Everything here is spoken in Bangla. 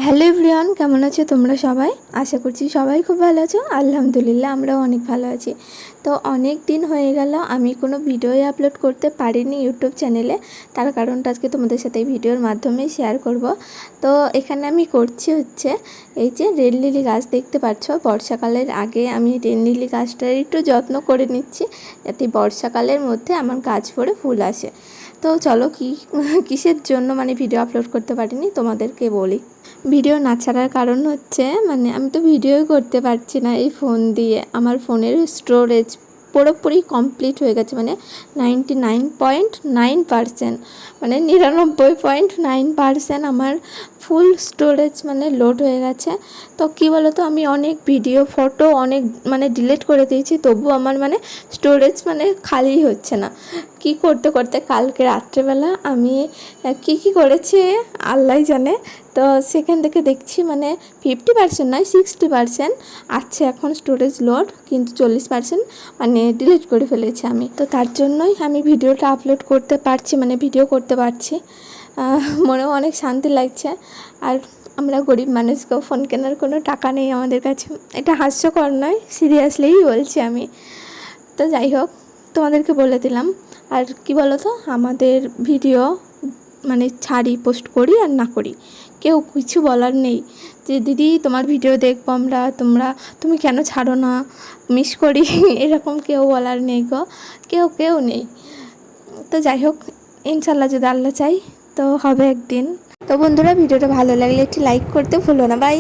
হ্যালো এভরিওয়ান, কেমন আছো তোমরা সবাই? আশা করছি সবাই খুব ভালো আছো। আলহামদুলিল্লাহ আমরাও অনেক ভালো আছি। তো অনেক দিন হয়ে গেল আমি কোনো ভিডিওই আপলোড করতে পারিনি ইউটিউব চ্যানেলে। তার কারণটা আজকে তোমাদের সাথে এই ভিডিওর মাধ্যমেই শেয়ার করব। তো এখানে আমি করছি হচ্ছে এই যে রেড লিলি গাছ দেখতে পাচ্ছ, বর্ষাকালের আগে আমি রেড লিলি গাছটার একটু যত্ন করে নিচ্ছি যাতে বর্ষাকালের মধ্যে আমার গাছ ভরে ফুল আসে। তো চলো কিসের জন্য ভিডিও আপলোড করতে পারিনি তোমাদেরকে বলি। ভিডিও না ছাড়ার কারণ হচ্ছে আমি তো ভিডিওই করতে পারছি না এই ফোন দিয়ে। আমার ফোনের স্টোরেজ পুরোপুরি কমপ্লিট হয়ে গেছে, 99.9%, 99.9% আমার ফুল স্টোরেজ লোড হয়ে গেছে। তো কী বলো তো, আমি অনেক ভিডিও ফটো অনেক ডিলিট করে দিয়েছি, তবু আমার স্টোরেজ খালি হচ্ছে না। কি করতে করতে কালকে রাত্রেবেলা আমি কি করেছি আল্লাহ জানে। তো সেখান থেকে দেখছি 50% নয় 60% আছে এখন স্টোরেজ লোড, কিন্তু 40% ডিলিট করে ফেলেছি আমি। তো তার জন্যই আমি ভিডিওটা আপলোড করতে পারছি, ভিডিও করতে পারছি। মনেও অনেক শান্তি লাগছে। আর আমরা গরিব মানুষকেও ফোন কেনার কোনো টাকা নেই আমাদের কাছে। এটা হাস্যকর নয়, সিরিয়াসলিই বলছি আমি। তো যাই হোক, তোমাদেরকে বলে দিলাম। আর কি বলো তো, আমাদের ভিডিও ছাড়ি, পোস্ট করি আর না করি, কেউ কিছু বলার নেই যে দিদি তোমার ভিডিও দেখবো আমরা, তুমি কেন ছাড়ো না, মিস করি এরকম কেউ বলার নেই গো, কেউ নেই। তো যাই হোক, ইনশাল্লাহ যদি আল্লাহ চাই তো হবে একদিন। তো বন্ধুরা, ভিডিওটা ভালো লাগলে একটি লাইক করতে ভুলো না। বাই।